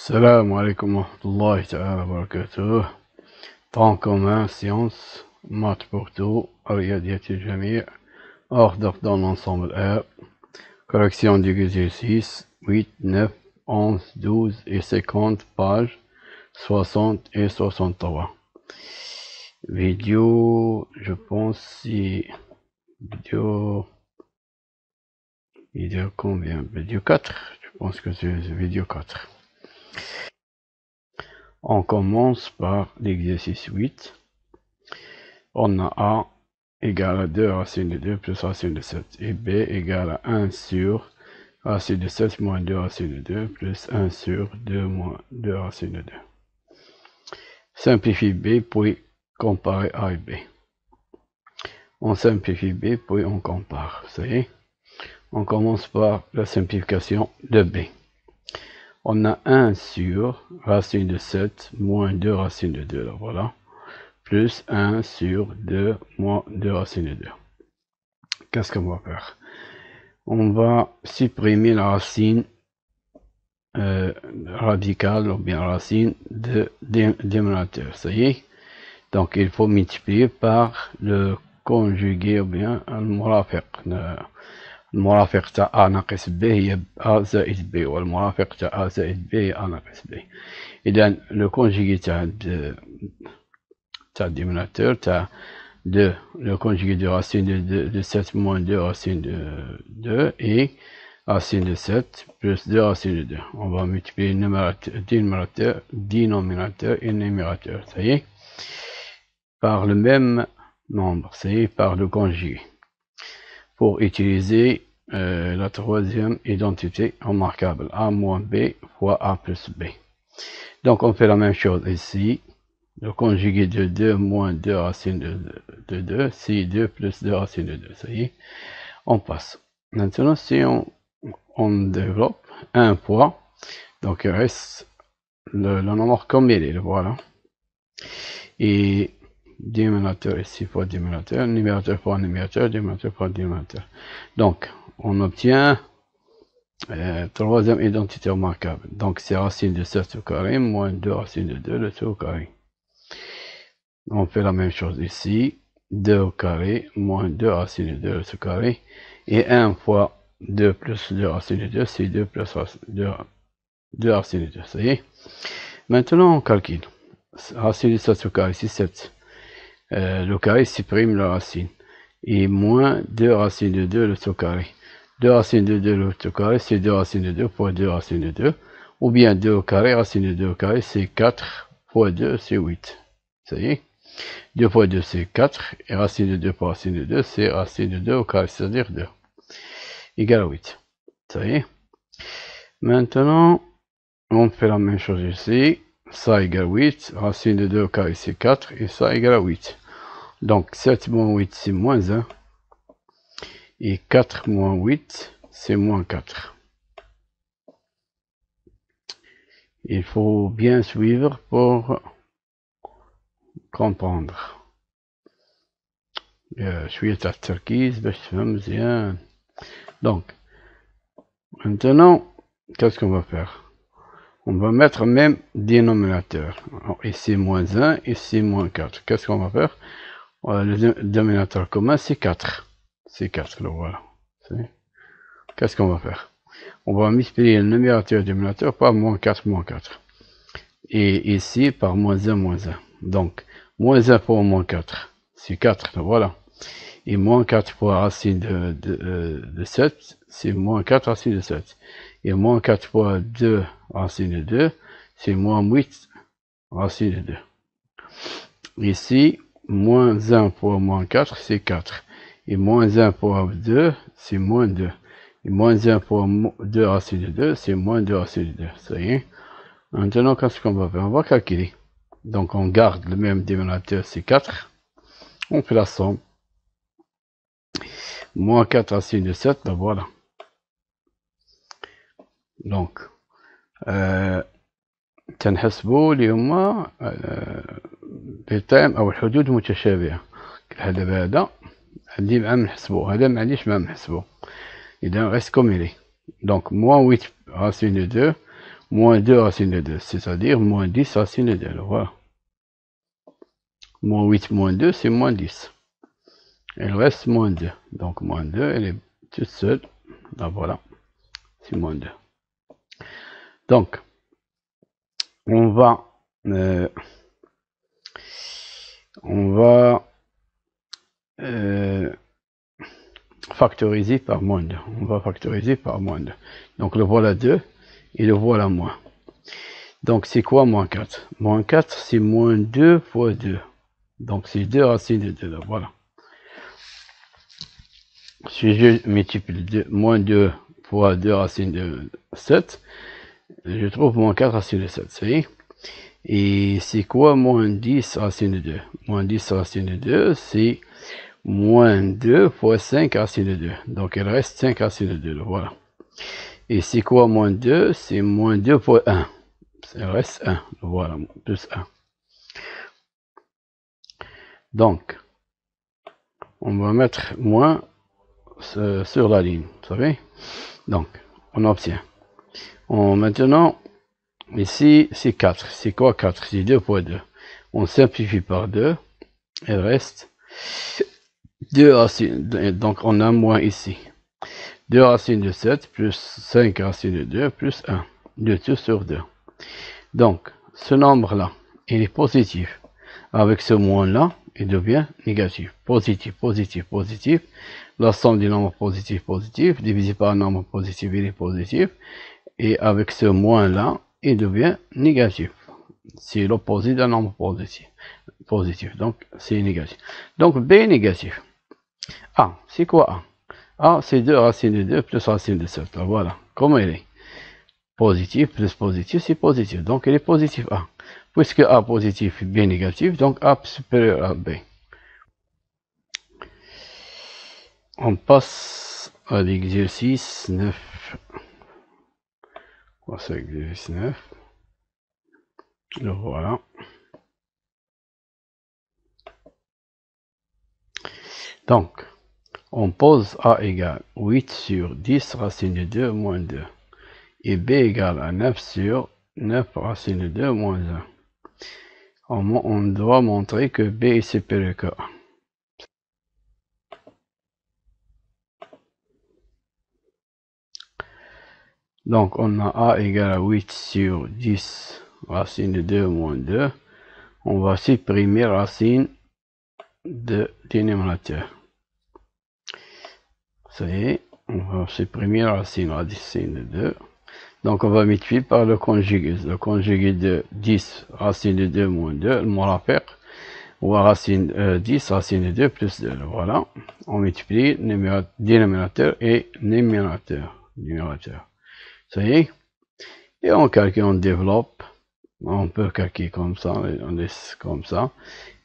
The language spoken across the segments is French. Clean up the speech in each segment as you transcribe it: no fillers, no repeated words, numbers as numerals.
السلام عليكم ورحمة الله تعالى وبركاته. temps commun, sciences, maths pour tout, رياضيات الجميع, ordre dans l'ensemble R, correction du exercice 8, 9, 11, 12 et 50 pages, 60 et 63. Vidéo, je pense, si vidéo combien? Vidéo 4, je pense que c'est vidéo 4. On commence par l'exercice 8. On a A égale à 2 racine de 2 plus racine de 7. Et B égale à 1 sur racine de 7 moins 2 racine de 2 plus 1 sur 2 moins 2 racine de 2. Simplifie B puis comparer A et B. On simplifie B puis on compare. Ça y est. On commence par la simplification de B. On a 1 sur racine de 7 moins 2 racine de 2, là, voilà, plus 1 sur 2 moins 2 racine de 2. Qu'est-ce qu'on va faire? On va supprimer la racine radicale ou bien racine de dénominateur, ça y est. Donc il faut multiplier par le conjugué ou bien le مرافق. المرافق تاع A ناقص B هي A زائد B والمرافق تاع A زائد B هي A ناقص B. إذا le conjugué تاع dénominateur تاع le conjugué de racine de 7 moins 2 racine de 2 et racine de 7 plus 2 racine de 2. On va multiplier dénominateur et numérateur, ça y est, par le même nombre, ça y est, par le conjugué, pour utiliser la troisième identité remarquable, A moins B fois A plus B. Donc on fait la même chose ici. Le conjugué de 2 moins 2 racine de 2, c'est 2 plus 2 racine de 2, ça y est, on passe. Maintenant, si on développe 1 fois, donc il reste le nombre comme il est, voilà. Et dénominateur ici fois dénominateur, numérateur fois numérateur, dénominateur fois dénominateur. Donc, on obtient troisième identité remarquable. Donc, c'est racine de 7 au carré moins 2 racine de 2, le tout au carré. On fait la même chose ici, 2 au carré, moins 2 racine de 2 au carré, et 1 fois 2 plus 2 racine de 2, c'est 2 plus 2 racine de 2, ça y est. Maintenant, on calcule. Racine de 7 au carré, c'est 7. Le carré supprime la racine. Et moins 2 racine de 2 au carré. 2 racine de 2 au carré, c'est 2 racine de 2 fois 2 racine de 2. Ou bien 2 au carré, racine de 2 au carré, c'est 4 fois 2, c'est 8. Ça y est. 2 fois 2 c'est 4, et racine de 2 fois racine de 2 c'est racine de 2 au carré, c'est-à-dire 2, égale à 8. Ça y est. Maintenant, on fait la même chose ici, ça égale 8, racine de 2 au carré c'est 4, et ça égale à 8. Donc 7 moins 8 c'est moins 1, et 4 moins 8 c'est moins 4. Il faut bien suivre pour comprendre. شوية تاع التركيز باش تفهم مزيان. Donc maintenant, qu'est-ce qu'on va faire? On va mettre même dénominateur. Ici moins 1, ici moins 4. Qu'est-ce qu'on va faire? Le dénominateur commun c'est 4. C'est 4, le voilà. Qu'est-ce qu'on va faire? On va multiplier le numérateur et le dénominateur par moins 4, moins 4. Et ici par moins 1, moins 1. Donc, moins 1 fois moins 4, c'est 4, voilà. Et moins 4 fois racine de 7, c'est moins 4 racine de 7. Et moins 4 fois 2 racine de 2, c'est moins 8 racine de 2. Ici, moins 1 fois moins 4, c'est 4. Et moins 1 fois 2, c'est moins 2. Et moins 1 fois 2 racine de 2, c'est moins 2 racine de 2. Ça y est. Maintenant, qu'est-ce qu'on va faire? On va calculer. Donc, on garde le même dénominateur, c'est 4. On fait la somme. Moins 4 racine de 7, ben voilà. Donc, تنحسبوا اللي هما التايم أو الحدود متشابهة. هذا عندي مع نحسبو، هذا ما عنديش مع نحسبو. إذا reste comme il est. Donc, moins 8 racine de 2, moins 2 racine de 2, c'est-à-dire moins 10 racine de 2, voilà. Moins 8 moins 2, c'est moins 10. Il reste moins 2. Donc moins 2, elle est toute seule. Là, voilà. C'est moins 2. Donc, on va factoriser par moins 2. On va factoriser par moins 2. Donc le voilà 2 et le voilà moins. Donc c'est quoi moins 4? Moins 4, c'est moins 2 fois 2. Donc c'est 2 racines de 2 là, voilà. Si je multiplie moins 2 fois 2 racines de 7, je trouve moins 4 racines de 7, vous voyez? Et c'est quoi moins 10 racines de 2? Moins 10 racines de 2, c'est moins 2 fois 5 racines de 2. Donc il reste 5 racines de 2, voilà. Et c'est quoi moins 2? C'est moins 2 fois 1. Il reste 1, voilà, plus 1. Donc, on va mettre moins sur la ligne, vous savez? Donc, on obtient. Maintenant, ici, c'est 4. C'est quoi 4? C'est 2 fois 2. On simplifie par 2. Il reste 2 racines. Donc, on a moins ici. 2 racines de 7 plus 5 racines de 2 plus 1. 2 sur 2. Donc, ce nombre-là, il est positif. Avec ce moins-là, il devient négatif. Positif, positif, positif. La somme du nombre positif, positif, divisé par un nombre positif, il est positif. Et avec ce moins-là, il devient négatif. C'est l'opposé d'un nombre positif. Donc, c'est négatif. Donc, B est négatif. A, c'est quoi A? A, c'est 2 racines de 2 plus racine de 7. Voilà. Comment il est? Positif plus positif, c'est positif. Donc, il est positif A. Puisque A positif, B négatif, donc A supérieur à B. On passe à l'exercice 9. Voici l'exercice 9. Le voilà. Donc, on pose A égale 8 sur 10 racine de 2 moins 2. Et B égale à 9 sur 9 racine de 2 moins 1. On doit montrer que B est supérieur que A. Donc, on a A égale à 8 sur 10 racine de 2 moins 2. On va supprimer racine de dénominateur. Ça y est, on va supprimer racine de 2. Donc, on va multiplier par le conjugué. Le conjugué de 10 racine de 2 moins 2, on va faire. Ou racine 10 racine de 2 plus 2. Voilà. On multiplie dénominateur et numérateur. Ça y est. Et on calcule, on développe. On peut calculer comme ça. On laisse comme ça.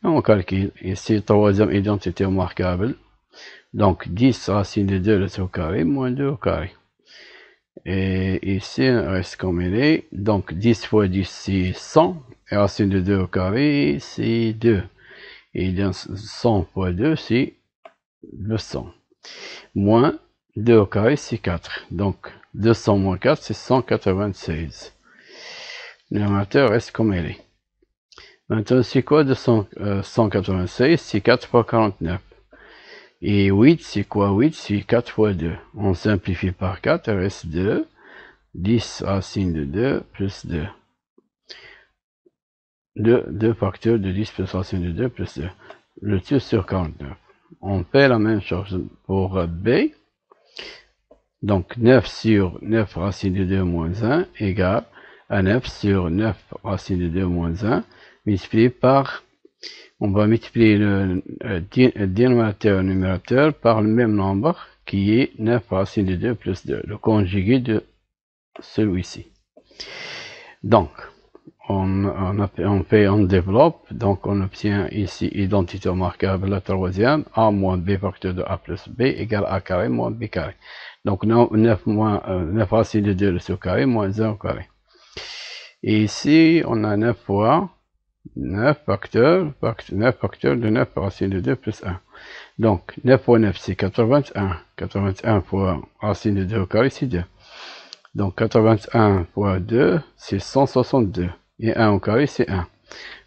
Et on calcule. Ici, troisième identité remarquable. Donc, 10 racine de 2 au carré moins 2 au carré. Et ici, il reste comme il est. Donc, 10 fois 10, c'est 100. Et racine de 2 au carré, c'est 2. Et 100 fois 2, c'est 200. Moins 2 au carré, c'est 4. Donc, 200 moins 4, c'est 196. Le numérateur reste comme il est. Maintenant, c'est quoi 196? C'est 4 fois 49. Et 8, c'est quoi 8? C'est 4 fois 2. On simplifie par 4, il reste 2. 10 racine de 2 plus 2. 2 facteurs de 10 plus racine de 2 plus 2. Le tout sur 49. On fait la même chose pour B. Donc 9 sur 9 racine de 2 moins 1 égale à 9 sur 9 racine de 2 moins 1 multiplié par, on va multiplier le dénominateur et le numérateur par le même nombre qui est 9 racine de 2 plus 2, le conjugué de celui-ci. Donc, on développe, donc on obtient ici identité remarquable, la troisième, A moins B facteur de A plus B égale A carré moins B carré. Donc 9 racine de 2 au carré moins 1 au carré. Et ici, on a 9 fois 9 facteurs de 9 racine de 2 plus 1. Donc 9 fois 9, c'est 81. 81 fois racine de 2 au carré, c'est 2. Donc 81 fois 2, c'est 162. Et 1 au carré, c'est 1.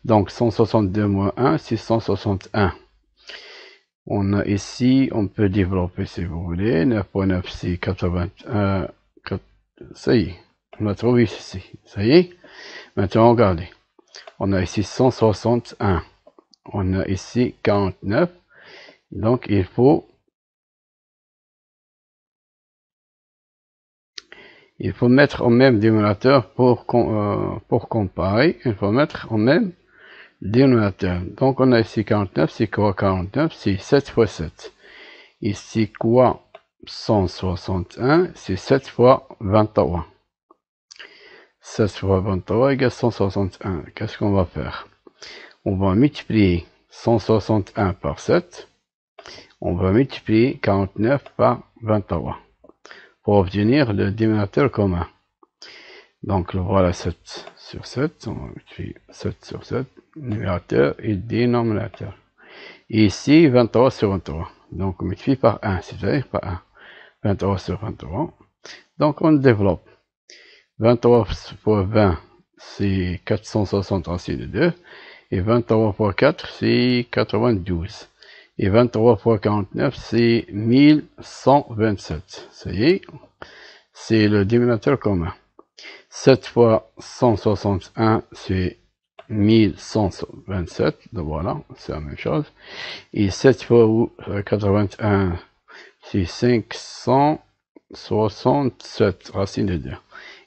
Donc 162 moins 1, c'est 161. On a ici, on peut développer si vous voulez. 9 fois 9, c'est 81. Ça y est, on a trouvé ceci. Ça y est. Maintenant, regardez. On a ici 161. On a ici 49. Donc, il faut mettre au même dénominateur pour comparer. Il faut mettre au même dénominateur. Donc, on a ici 49. C'est quoi 49? C'est 7 fois 7. Ici, quoi 161? C'est 7 fois 23. 7 fois 23 égale 161. Qu'est-ce qu'on va faire? On va multiplier 161 par 7. On va multiplier 49 par 23 pour obtenir le dénominateur commun. Donc voilà 7 sur 7. On va multiplier 7 sur 7, numérateur et dénominateur. Et ici 23 sur 23. Donc on multiplie par 1, c'est-à-dire par 1. 23 sur 23. Donc on développe. 23 fois 20, c'est 460 racine de 2. Et 23 fois 4, c'est 92. Et 23 fois 49, c'est 1127. Ça y est, c'est le dénominateur commun. 7 fois 161, c'est 1127. Donc voilà, c'est la même chose. Et 7 fois 81, c'est 567 racine de 2.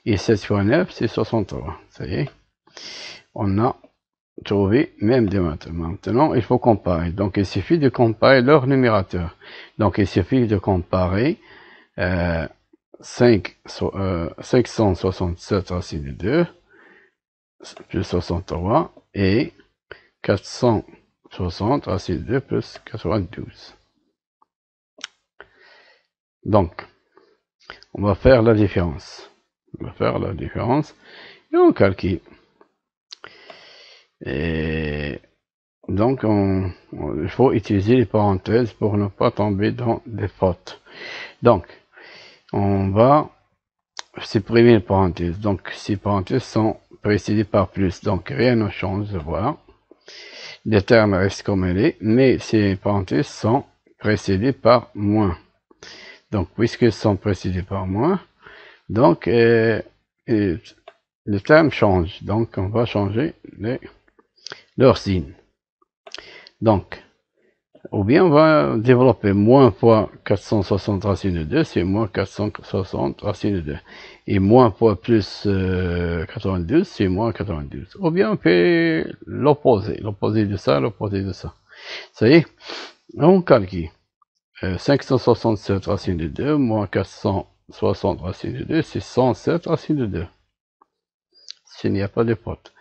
Et 7 fois 9, c'est 63. Ça y est, on a trouvé même dénominateur. Maintenant, il faut comparer. Donc, il suffit de comparer leur numérateur. Donc, il suffit de comparer 567 racine de 2 plus 63 et 460 racine de 2 plus 92. Donc, on va faire la différence. On va faire la différence et on calcule. Et donc, il faut utiliser les parenthèses pour ne pas tomber dans des fautes. Donc, on va supprimer les parenthèses. Donc, ces parenthèses sont précédées par plus. Donc, rien ne change, voilà. Les termes restent comme ils sont, mais ces parenthèses sont précédées par moins. Donc, puisqu'elles sont précédées par moins, donc, les termes changent. Donc, on va changer leur signe. Donc, ou bien on va développer moins fois 460 racine de 2, c'est moins 460 racine de 2. Et moins fois plus 92, c'est moins 92. Ou bien on fait l'opposé, l'opposé de ça, l'opposé de ça. Ça y est, on calcule. 567 racine de 2 moins 460 racine de 2, c'est 107 racine de 2. S'il n'y a pas de faute.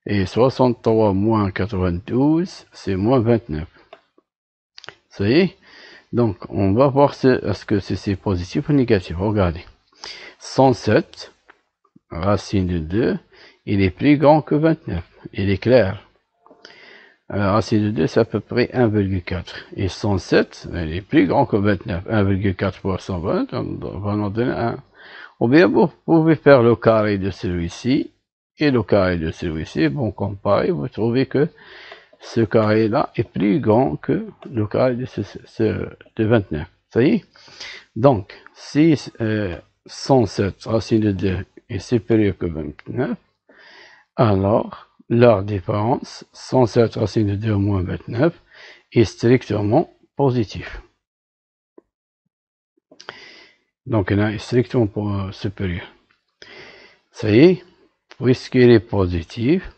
Et 63 moins 92, c'est moins 29. Ça y est. Donc, on va voir est-ce que c'est positif ou négatif. Regardez. 107, racine de 2, il est plus grand que 29. Il est clair. Racine de 2, c'est à peu près 1,4. Et 107, il est plus grand que 29. 1,4 fois 120, on va nous donner 1. Ou bien, vous pouvez faire le carré de celui-ci et le carré de celui-ci. Bon, comparez, vous trouvez que ce carré-là est plus grand que le carré de 29. Ça y est? Donc, si 107 racine de 2 est supérieur que 29, alors leur différence, 107 racine de 2 moins 29, est strictement positif. Donc, il est strictement supérieur. Ça y est? Puisqu'il est positif,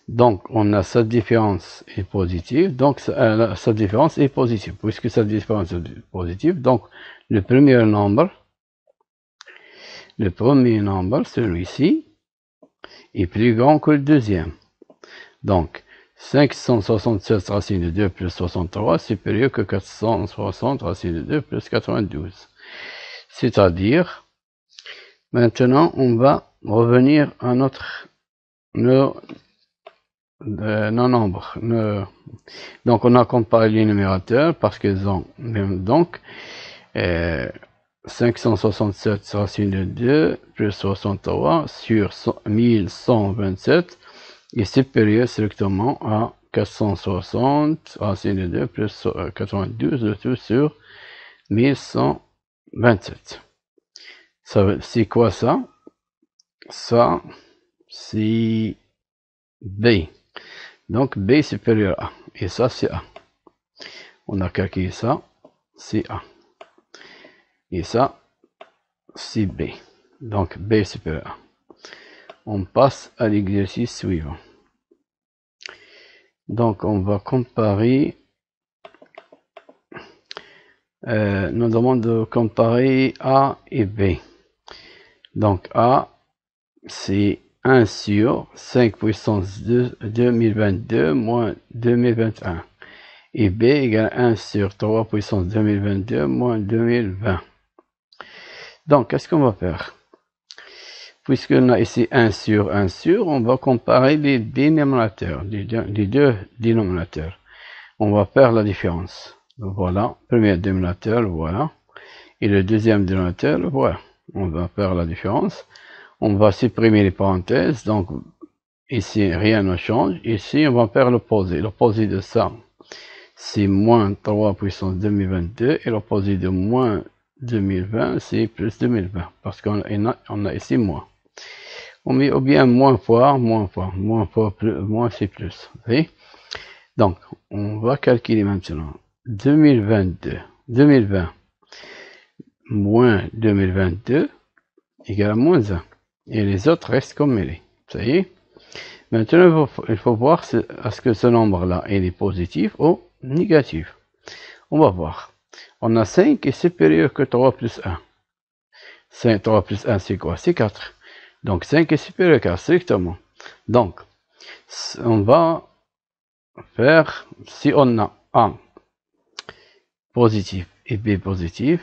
donc on a sa différence est positive, donc sa différence est positive, puisque sa différence est positive, donc le premier nombre, celui-ci, est plus grand que le deuxième. Donc 567 racine de 2 plus 63 c'est supérieur que 460 racine de 2 plus 92. C'est-à-dire, maintenant on va revenir à nos nombres. Donc on a comparé les numérateurs parce qu'ils ont donc 567 racine de 2 plus 63 sur 1127 est supérieur strictement à 460 racine de 2 plus 92, le tout sur 1127. C'est quoi ça? Ça, c'est B. Donc B supérieur à A. Et ça, c'est A. On a calculé ça, c'est A. Et ça, c'est B. Donc B supérieur à A. On passe à l'exercice suivant. Donc on va comparer. Nous demande de comparer A et B. Donc A, c'est 1 sur 5 puissance 2022 moins 2021. Et B égale 1 sur 3 puissance 2022 moins 2020. Donc, qu'est-ce qu'on va faire? Puisqu'on a ici 1 sur, on va comparer les dénominateurs, les deux dénominateurs. On va faire la différence. Voilà, premier dénominateur, voilà. Et le deuxième dénominateur, voilà. On va faire la différence. On va supprimer les parenthèses, donc ici rien ne change. Ici, on va faire l'opposé. L'opposé de ça, c'est moins 3 puissance 2022, et l'opposé de moins 2020, c'est plus 2020, parce qu'on a ici moins. On met ou bien moins fois, plus, moins c'est plus. Vous voyez? Donc, on va calculer maintenant 2020 moins 2022 égale à moins 1. Et les autres restent comme il est. Ça y est. Maintenant, il faut voir est-ce que ce nombre-là est positif ou négatif. On va voir. On a 5 est supérieur que 3 plus 1. 3 plus 1, c'est quoi? C'est 4. Donc 5 est supérieur à 4, strictement. Donc, on va faire, si on a A positif et B positif,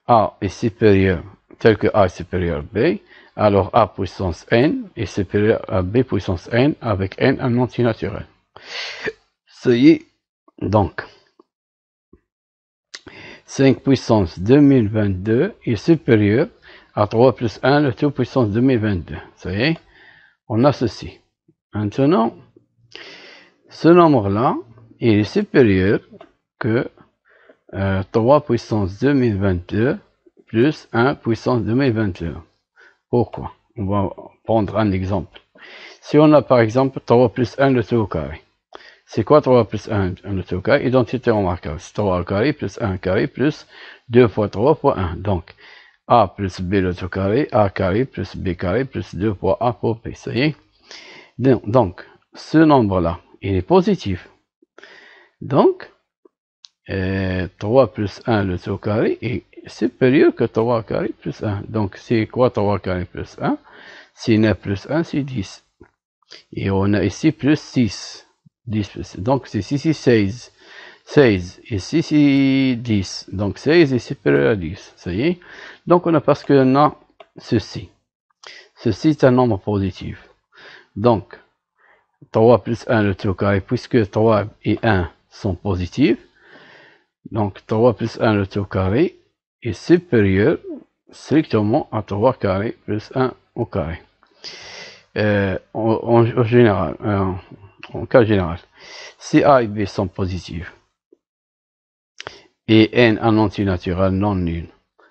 A est supérieur, tel que A est supérieur à B, alors A puissance n est supérieur à B puissance n avec n un antinaturel. Ça y est, donc, 5 puissance 2022 est supérieur à 3 plus 1, le tout puissance 2022. Ça y est, on a ceci. Maintenant, ce nombre-là, il est supérieur que 3 puissance 2022 plus 1 puissance 2021. Pourquoi? On va prendre un exemple. Si on a par exemple 3 plus 1 le tout au carré. C'est quoi 3 plus 1 le tout au carré? Identité remarquable. C'est 3 au carré plus 1 carré plus 2 fois 3 fois 1. Donc, A plus B le tout carré, A carré plus B carré plus 2 fois A pour B. Ça y est? Donc, ce nombre-là, il est positif. Donc, 3 plus 1 le tout carré est supérieur que 3 carré plus 1. Donc, c'est quoi 3 carré plus 1? Si 9 plus 1, c'est 10. Et on a ici plus 6. 10 plus 6. Donc, c'est 6, 16. 16. Et 6, c'est 10. Donc, 16 est supérieur à 10. Ça y est? Donc, on a parce qu'on a ceci. Ceci est un nombre positif. Donc, 3 plus 1 le tout carré, puisque 3 et 1 sont positifs. Donc, 3 plus 1 le tout carré est supérieur strictement à 3 carré plus 1 au carré. En général, en cas général, si A et B sont positifs et n un antinaturel non nul,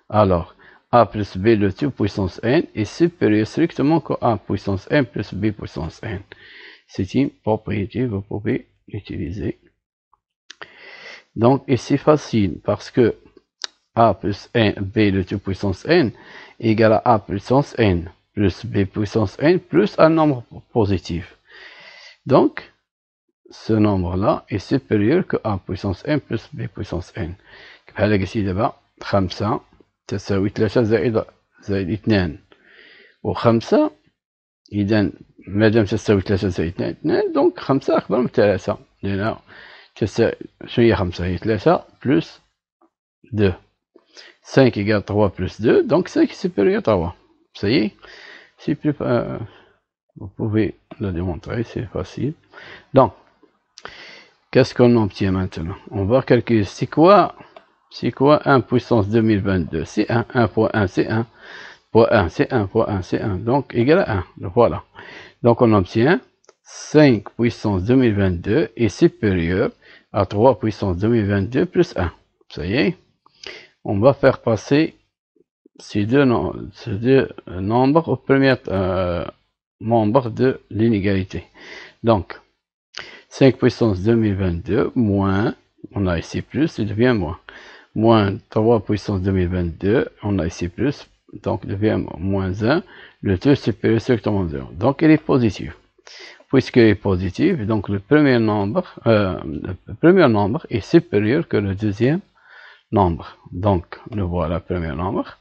alors A plus B le tout puissance n est supérieur strictement que A puissance n plus B puissance n. C'est une propriété, vous pouvez l'utiliser. Donc, et c'est facile parce que A plus n, B le tout puissance n égale à A puissance n plus B puissance n plus un nombre positif. Donc, ce nombre-là est supérieur que A puissance n plus B puissance n. بحال قلتي دابا 5 تساوي 3 زائد 2 و5 إذا مادام تساوي 3 زائد 2 دونك 5 أكبر من 3 لأن تساوي شنو هي 5 هي 3 بلس 2 5 égale 3 plus 2 donc 5 est supérieur à 3. Ça y est, c'est plus vous pouvez le démontrer, c'est facile. Donc, qu'est-ce qu'on obtient maintenant? On va calculer c'est quoi C'est quoi 1 puissance 2022? C'est 1. 1 fois 1, c'est 1. Fois 1, c'est 1. Fois 1, c'est 1. Donc, égal à 1. Voilà. Donc, on obtient 5 puissance 2022 est supérieur à 3 puissance 2022 plus 1. Ça y est. On va faire passer ces deux nombres au premier membre de l'inégalité. Donc, 5 puissance 2022 moins, on a ici plus, il devient moins. Moins 3 puissance 2022, on a ici plus, donc il devient moins 1. Le tout supérieur strictement 0. Donc, il est positif. Puisqu'il est positif, donc le premier nombre est supérieur que le deuxième nombre. Donc, nous voilà le premier nombre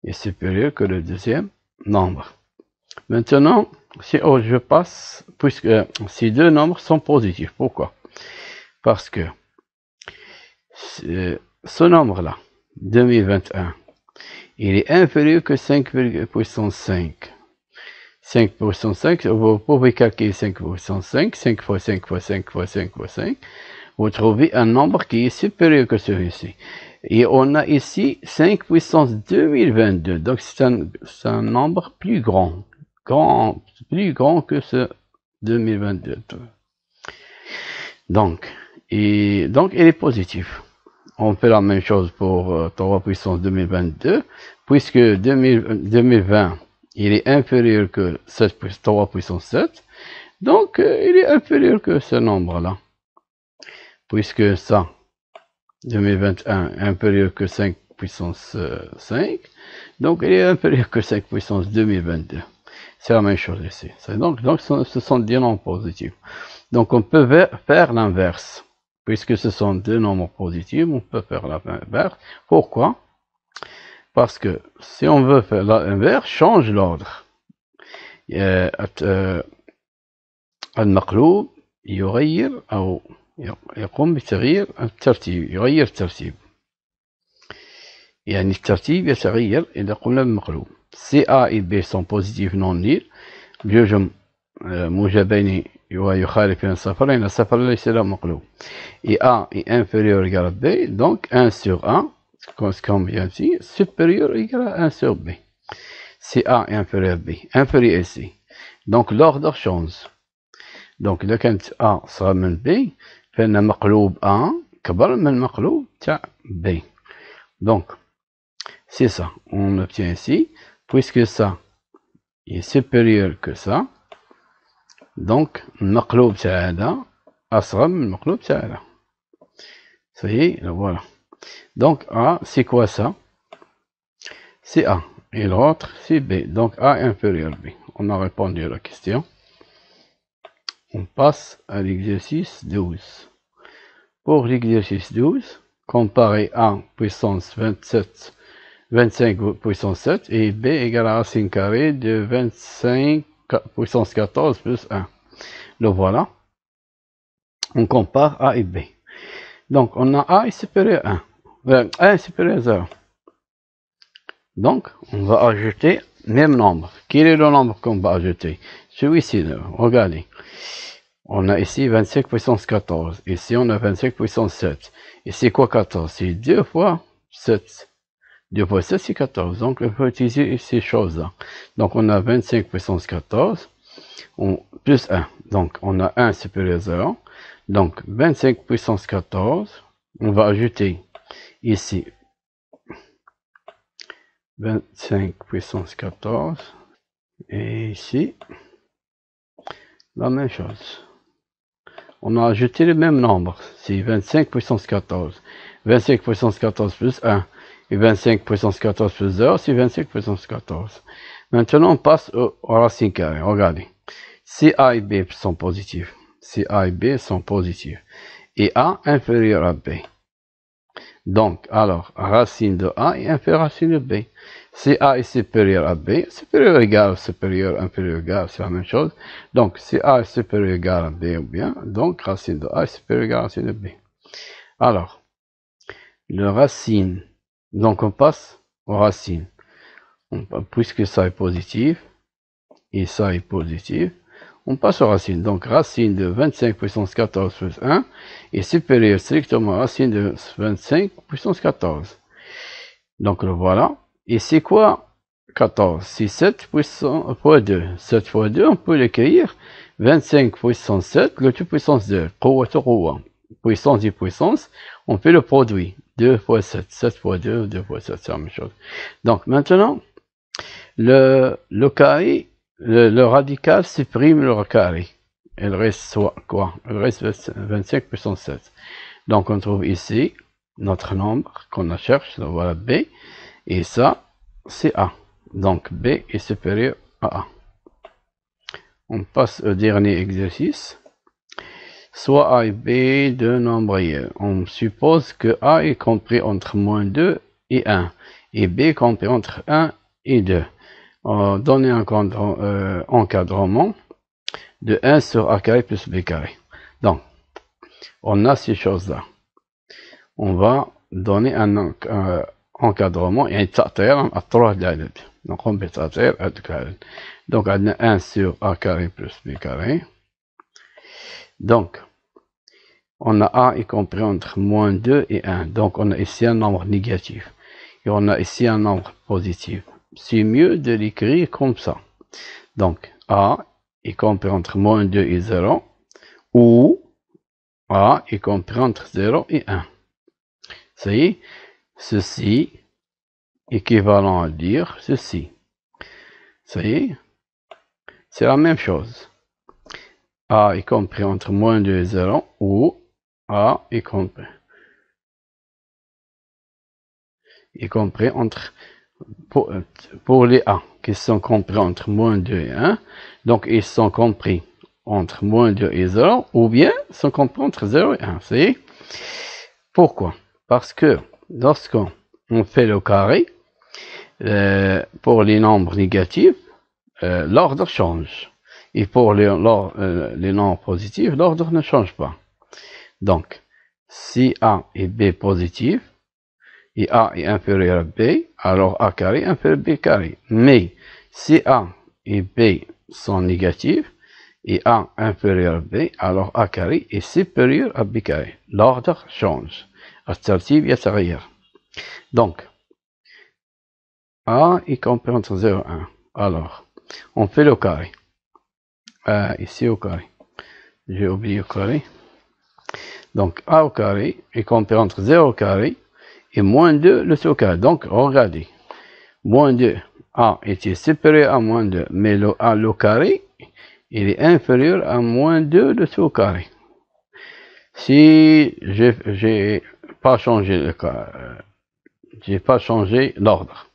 est supérieur que le deuxième nombre. Maintenant, si je passe, puisque ces deux nombres sont positifs. Pourquoi? Parce que ce nombre-là, 2021, il est inférieur que 5 puissance 5. 5 puissance 5, vous pouvez calculer 5 puissance 5, 5 fois 5 fois 5 fois 5 fois 5. Vous trouvez un nombre qui est supérieur que celui-ci. Et on a ici 5 puissance 2022. Donc c'est un nombre plus grand. Plus grand que ce 2022. Donc, il est positif. On fait la même chose pour 3 puissance 2022, puisque 2020, il est inférieur que 3 puissance 7, donc il est inférieur que ce nombre-là. Puisque ça, 2021 est inférieur que 5 puissance 5, donc il est inférieur que 5 puissance 2022. C'est la même chose ici. Donc ce sont des nombres positifs. Donc on peut faire l'inverse. Puisque ce sont deux nombres positifs, on peut faire l'inverse. Pourquoi? Parce que si on veut faire l'inverse, change l'ordre. المقلوب يغير أو يقوم بتغيير الترتيب، يغير الترتيب. يعني الترتيب يتغير إذا قمنا بالمقلوب. Si A et B sont positifs non nuls، بيوجهم موجبين ويخالفان صفرين، الصفر ليس له مقلوب. Et A est inférieur ou égal à B, donc 1 sur 1, comme bien ici, supérieur ou égal à 1 sur B. Si A est inférieur à B, inférieur ici. Donc l'ordre change. Donc إذا كانت A صغر من B، فإن مقلوب A كبر من مقلوب تاع B. Donc, c'est ça, on obtient ici, puisque ça est supérieur que ça, donc المقلوب تاع هذا أصغر من المقلوب تاع هذا. Ça y est, voilà. Donc A, c'est quoi ça? C'est A. Et l'autre, c'est B. Donc A inférieur B. On a répondu à la question. On passe à l'exercice 12. Pour l'exercice 12, comparer A puissance 25 puissance 7 et B égale à racine carrée de 25 puissance 14 plus 1. Le voilà. On compare A et B. Donc, on a A est supérieur à 1. A est supérieur à 0. Donc, on va ajouter même nombre. Quel est le nombre qu'on va ajouter? Celui-ci, regardez. On a ici 25 puissance 14. Ici, on a 25 puissance 7. Et c'est quoi 14? C'est 2 fois 7. 2 fois 7, c'est 14. Donc, on peut utiliser ces choses-là. Donc, on a 25 puissance 14 plus 1. Donc, on a 1 supérieur à 0. Donc, 25 puissance 14, on va ajouter ici 25 puissance 14, et ici, la même chose. On a ajouté le même nombre, c'est 25 puissance 14. 25 puissance 14 plus 1, et 25 puissance 14 plus 0, c'est 25 puissance 14. Maintenant, on passe aux racines carrées, regardez. Si A et B sont positifs, si A et B sont positifs, et A inférieur à B. Donc, alors, racine de A est inférieure à racine de B. Si A est supérieur à B, supérieur égal, supérieur, inférieur égal, c'est la même chose. Donc, si A est supérieur égal à B ou bien, donc racine de A est supérieur égal à racine de B. Alors, le racine, donc on passe aux racines. Puisque ça est positif, et ça est positif, On passe aux racines. Donc, racine de 25 puissance 14 plus 1 est supérieure strictement à racine de 25 puissance 14. Donc, le voilà. Et c'est quoi 14? C'est 7 puissance fois 2. 7 fois 2, on peut l'écrire 25 puissance 7, le tout puissance 2. Puissance et puissance, on fait le produit. 2 fois 7. 7 fois 2, 2 fois 7, c'est la même chose. Donc, maintenant, le carré, le radical supprime le carré. Il reste soit quoi? Il reste 25 puissance 7. Donc, on trouve ici notre nombre qu'on cherche. Donc, voilà B. Et ça, c'est A. Donc, B est supérieur à A. On passe au dernier exercice. Soit A et B deux nombres réels. On suppose que A est compris entre moins 2 et 1. Et B est compris entre 1 et 2. On donne un encadrement de 1 sur A carré plus B carré. Donc, on a ces choses-là. On va donner un encadrement et un تعطير à 3 دالة. Donc, on peut تعطير à 2 carré. Donc, on a 1 sur A carré plus B carré. Donc, on a A y compris entre moins 2 et 1. Donc, on a ici un nombre négatif. Et on a ici un nombre positif. C'est mieux de l'écrire comme ça. Donc, A y compris entre moins 2 et 0. Ou A y compris entre 0 et 1. Ça y est, ceci équivalent à dire ceci. Ça y est, c'est la même chose. A y compris entre moins 2 et 0 ou A y compris entre, pour les A qui sont compris entre moins 2 et 1, donc ils sont compris entre moins 2 et 0 ou bien sont compris entre 0 et 1. Ça y est. Pourquoi? Parce que lorsqu'on fait le carré, pour les nombres négatifs, l'ordre change. Et pour les nombres positifs, l'ordre ne change pas. Donc, si A est B positif, et A est inférieur à B, alors A carré est inférieur à B carré. Mais, si A et B sont négatifs, et A inférieur à B, alors A carré est supérieur à B carré. L'ordre change. الترتيب يتغير. Donc, A est compris entre 0 et 1. Alors, on fait le carré. Ici au carré. J'ai oublié le carré. Donc, A au carré est compris entre 0 au carré et moins 2 le tout au carré. Donc, regardez. Moins 2, A était supérieur à moins 2, mais le A au carré, il est inférieur à moins 2 le tout au carré. Si j'ai pas changé le carré, j'ai pas changé l'ordre.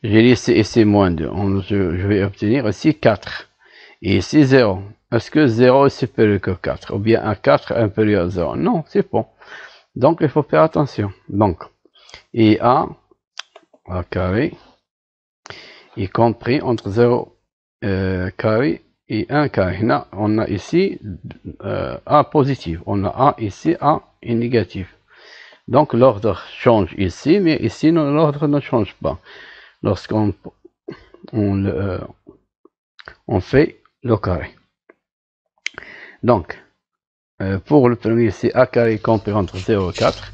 J'ai laissé ici moins 2. Je vais obtenir ici 4. Et ici 0. Est-ce que 0 est supérieur que 4? Ou bien un 4 inférieur à 0? Non, c'est bon. Donc, il faut faire attention. Donc, et A carré est compris entre 0 carré et 1 carré. Là, on a ici A positif. On a A ici, A est négatif. Donc, l'ordre change ici, mais ici, l'ordre ne change pas. Lorsqu'on fait le carré. Donc, pour le premier, c'est A carré compris entre 0 et 4.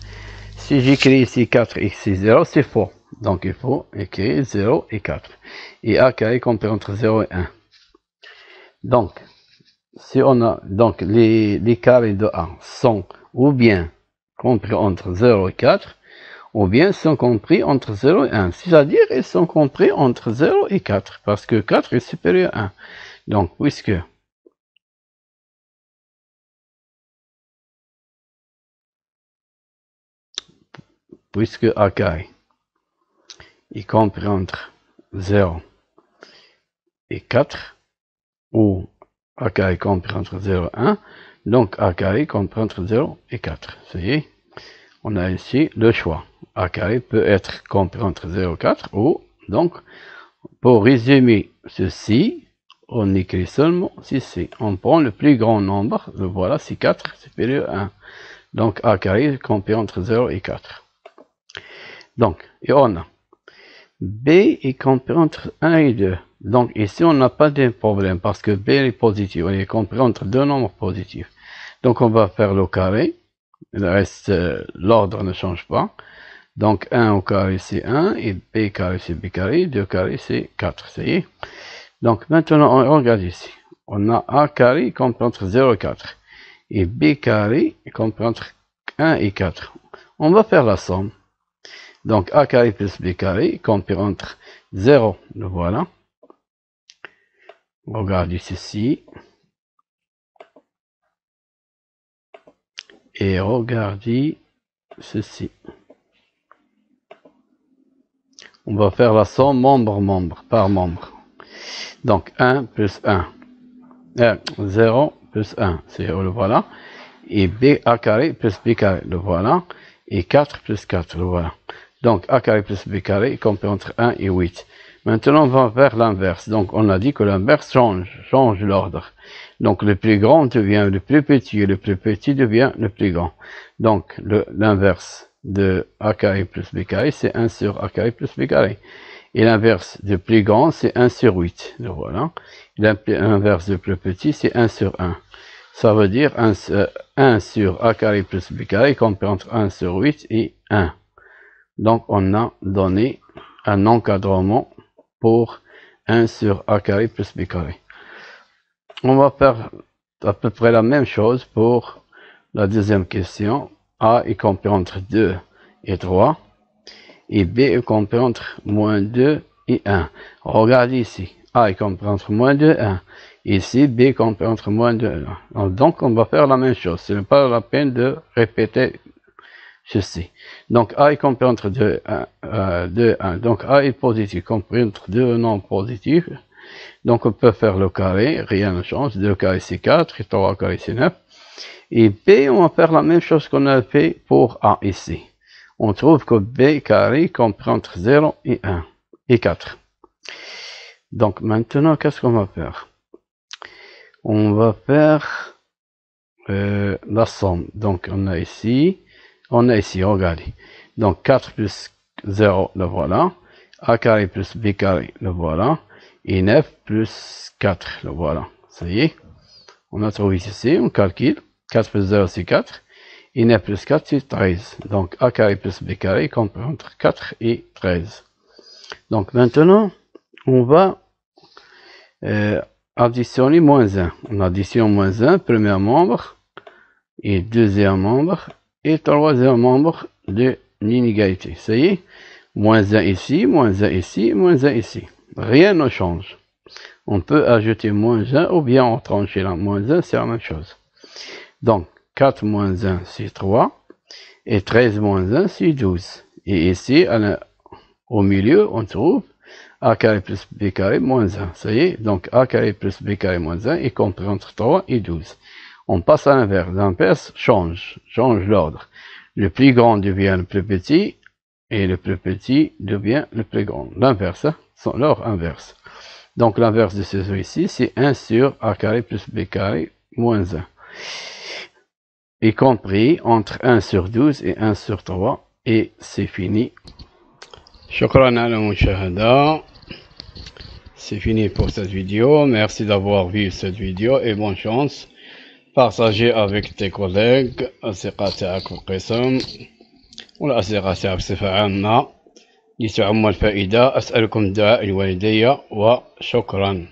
Si j'écris ici 4 et ici 0, c'est faux. Donc, il faut écrire 0 et 4. Et A carré compris entre 0 et 1. Donc, si on a, donc, les carrés de A sont ou bien compris entre 0 et 4, ou bien sont compris entre 0 et 1. C'est-à-dire, ils sont compris entre 0 et 4, parce que 4 est supérieur à 1. Donc, puisque A carré est compris entre 0 et 4, ou A carré est compris entre 0 et 1, donc A carré est compris entre 0 et 4. Ça y est, on a ici le choix. A carré peut être compris entre 0 et 4, ou, donc, pour résumer ceci, on écrit seulement ceci. On prend le plus grand nombre, le voilà, c'est 4 supérieur à 1. Donc, A carré est compris entre 0 et 4. Donc, et on a B est compris entre 1 et 2. Donc ici, on n'a pas de problème parce que B est positif. On est compris entre deux nombres positifs. Donc on va faire le carré. Le reste, l'ordre ne change pas. Donc 1 au carré c'est 1 et B carré c'est B carré, 2 carré c'est 4, ça y est. Donc maintenant on regarde ici. On a A carré compris entre 0 et 4 et B carré compris entre 1 et 4. On va faire la somme. Donc A carré plus B carré compris entre 0, le voilà. Regardez ceci. Et regardez ceci. On va faire la somme membre par membre. Donc 1 plus 1. 0 plus 1, c'est le voilà. Et B A carré plus B carré, le voilà. Et 4 plus 4, le voilà. Donc A carré plus B carré compris entre 1 et 8. Maintenant on va faire l'inverse. Donc on a dit que l'inverse change l'ordre. Donc le plus grand devient le plus petit et le plus petit devient le plus grand. Donc l'inverse de A carré plus B carré c'est 1 sur A carré plus B carré. Et l'inverse de plus grand c'est 1 sur 8. Le voilà. L'inverse de plus petit c'est 1 sur 1. Ça veut dire 1 sur A carré plus B carré compris entre 1 sur 8 et 1. Donc on a donné un encadrement pour 1 sur A carré plus B carré. On va faire à peu près la même chose pour la deuxième question. A est compris entre 2 et 3 et B est compris entre moins 2 et 1. Regardez ici. A est compris entre moins 2 et 1. Ici, B est compris entre moins 2 et 1. Donc, on va faire la même chose. Ce n'est pas la peine de répéter ceci. Donc, A est compris entre 2 et 1. Donc, A est positif, compris entre deux nombres positifs. Donc, on peut faire le carré, rien ne change. 2 carré, c'est 4, et 3 carré, c'est 9. Et B, on va faire la même chose qu'on a fait pour A ici. On trouve que B carré compris entre 0 et 1 et 4. Donc, maintenant, qu'est-ce qu'on va faire? On va faire la somme. Donc, on a ici, regardez. Donc, 4 plus 0, le voilà. A carré plus B carré, le voilà. Et 9 plus 4, le voilà. Ça y est. On a trouvé ici, on calcule. 4 plus 0, c'est 4. Et 9 plus 4, c'est 13. Donc, A carré plus B carré compris entre 4 et 13. Donc, maintenant, on va additionner moins 1. On additionne moins 1, premier membre, et deuxième membre, et troisième membre de l'inégalité. Ça y est, moins 1 ici, moins 1 ici, moins 1 ici. Rien ne change. On peut ajouter moins 1 ou bien en trancher là. Moins 1, c'est la même chose. Donc, 4 moins 1, c'est 3. Et 13 moins 1, c'est 12. Et ici, au milieu, on trouve A carré plus B carré moins 1. Ça y est, donc A carré plus B carré moins 1 est compris entre 3 et 12. On passe à l'inverse. L'inverse change l'ordre. Le plus grand devient le plus petit et le plus petit devient le plus grand. L'inverse, l'ordre inverse. Donc l'inverse de celui-ci, c'est 1 sur A carré plus B carré moins 1. Y compris entre 1 sur 12 et 1 sur 3. Et c'est fini. Shukran ala mushahada. C'est fini pour cette vidéo. Merci d'avoir vu cette vidéo et bonne chance. Partagez avec tes collègues, أصدقاء تاعك في القسم والأصدقاء تاعك بصفة عامة لتعم الفائدة. أسألكم دعاء الوالدية وشكرا.